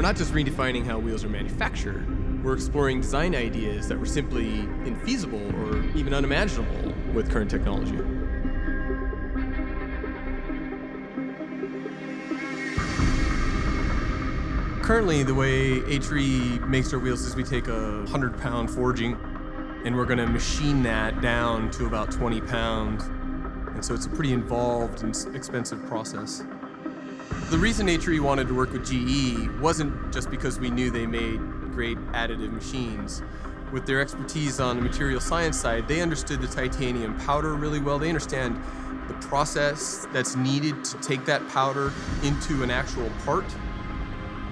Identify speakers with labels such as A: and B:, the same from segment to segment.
A: We're not just redefining how wheels are manufactured, we're exploring design ideas that were simply infeasible or even unimaginable with current technology. Currently, the way HRE makes their wheels is we take a 100-pound forging and we're going to machine that down to about 20 pounds. And so it's a pretty involved and expensive process. The reason HRE wanted to work with GE wasn't just because we knew they made great additive machines. With their expertise on the material science side, they understood the titanium powder really well. They understand the process that's needed to take that powder into an actual part.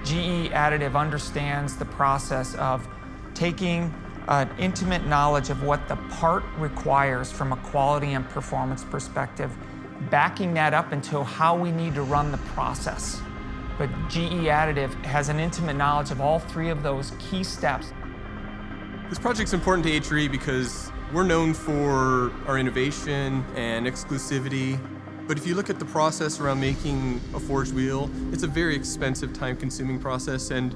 B: GE Additive understands the process of taking an intimate knowledge of what the part requires from a quality and performance perspective, backing that up into how we need to run the process. But GE Additive has an intimate knowledge of all three of those key steps.
A: This project's important to HRE because we're known for our innovation and exclusivity. But if you look at the process around making a forged wheel, it's a very expensive, time-consuming process, and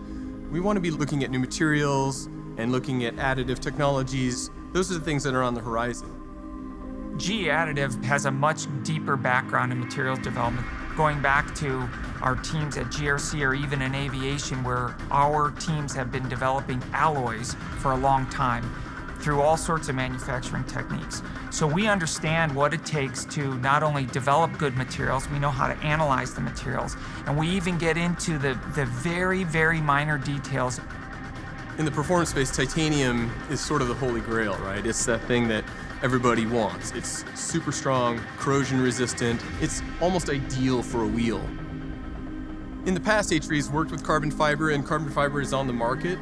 A: we want to be looking at new materials and looking at additive technologies. Those are the things that are on the horizon.
B: GE Additive has a much deeper background in materials development, going back to our teams at GRC or even in aviation, where our teams have been developing alloys for a long time through all sorts of manufacturing techniques. So we understand what it takes to not only develop good materials, we know how to analyze the materials, and we even get into the very, very minor details.
A: In the performance space, titanium is sort of the holy grail, right? It's that thing that everybody wants. It's super strong, corrosion resistant. It's almost ideal for a wheel. In the past, HRE's worked with carbon fiber, and carbon fiber is on the market.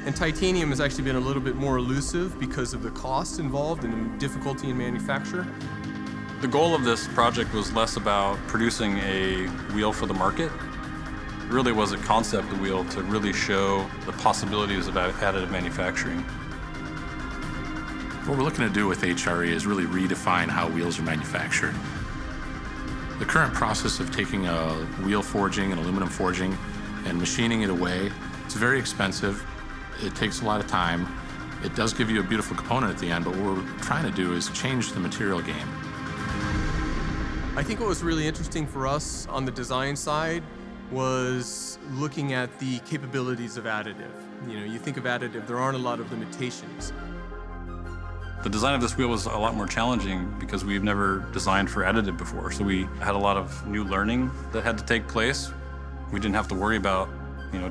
A: And titanium has actually been a little bit more elusive because of the cost involved and the difficulty in manufacture.
C: The goal of this project was less about producing a wheel for the market. It really was a concept of wheel to really show the possibilities of additive manufacturing.
D: What we're looking to do with HRE is really redefine how wheels are manufactured. The current process of taking a wheel forging and aluminum forging and machining it away, it's very expensive. It takes a lot of time. It does give you a beautiful component at the end, but what we're trying to do is change the material game.
A: I think what was really interesting for us on the design side was looking at the capabilities of additive. You know, you think of additive, there aren't a lot of limitations.
C: The design of this wheel was a lot more challenging because we've never designed for additive before. So we had a lot of new learning that had to take place. We didn't have to worry about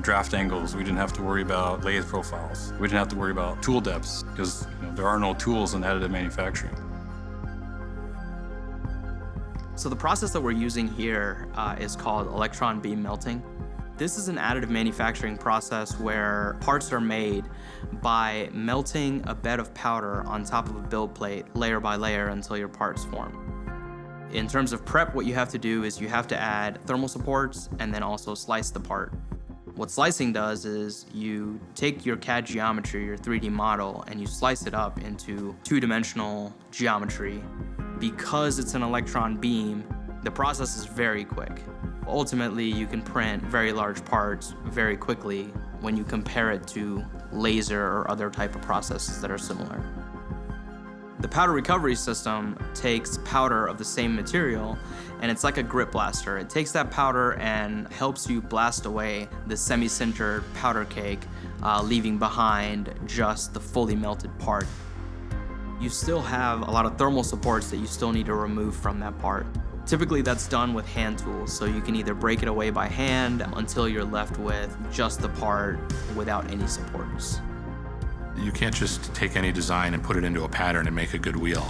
C: draft angles. We didn't have to worry about lathe profiles. We didn't have to worry about tool depths because there are no tools in additive manufacturing.
E: So the process that we're using here is called electron beam melting. This is an additive manufacturing process where parts are made by melting a bed of powder on top of a build plate, layer by layer, until your parts form. In terms of prep, what you have to do is you have to add thermal supports and then also slice the part. What slicing does is you take your CAD geometry, your 3D model, and you slice it up into two-dimensional geometry. Because it's an electron beam, the process is very quick. Ultimately, you can print very large parts very quickly when you compare it to laser or other type of processes that are similar. The powder recovery system takes powder of the same material, and it's like a grip blaster. It takes that powder and helps you blast away the semi-sintered powder cake, leaving behind just the fully melted part. You still have a lot of thermal supports that you still need to remove from that part. Typically that's done with hand tools, so you can either break it away by hand until you're left with just the part without any supports.
D: You can't just take any design and put it into a pattern and make a good wheel.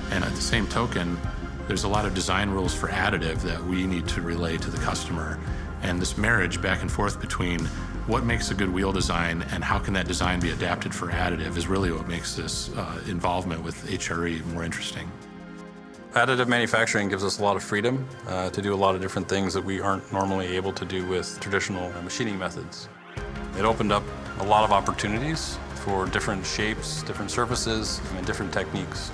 D: And at the same token, there's a lot of design rules for additive that we need to relay to the customer. And this marriage back and forth between what makes a good wheel design and how can that design be adapted for additive is really what makes this involvement with HRE more interesting.
C: Additive manufacturing gives us a lot of freedom to do a lot of different things that we aren't normally able to do with traditional machining methods. It opened up a lot of opportunities for different shapes, different surfaces, and different techniques.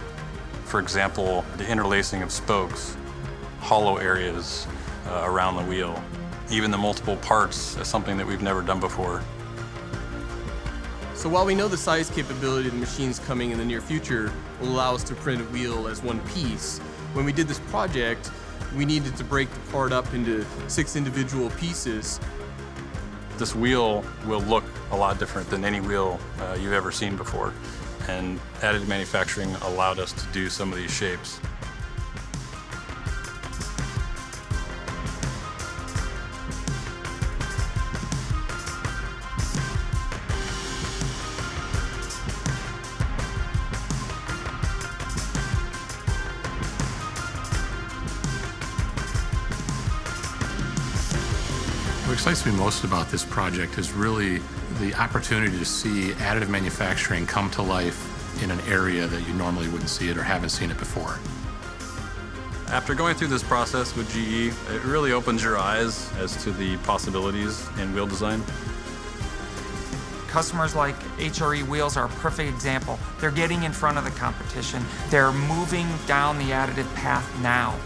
C: For example, the interlacing of spokes, hollow areas around the wheel. even the multiple parts as something that we've never done before.
A: So while we know the size capability of the machines coming in the near future will allow us to print a wheel as one piece, when we did this project, we needed to break the part up into 6 individual pieces.
C: This wheel will look a lot different than any wheel you've ever seen before, and additive manufacturing allowed us to do some of these shapes.
D: What excites me most about this project is really the opportunity to see additive manufacturing come to life in an area that you normally wouldn't see it or haven't seen it before.
C: After going through this process with GE, it really opens your eyes as to the possibilities in wheel design.
B: Customers like HRE Wheels are a perfect example. They're getting in front of the competition. They're moving down the additive path now.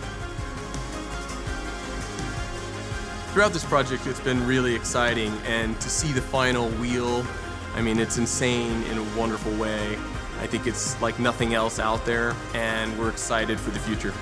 A: Throughout this project, it's been really exciting, and to see the final wheel, I mean, it's insane in a wonderful way. I think it's like nothing else out there, and we're excited for the future.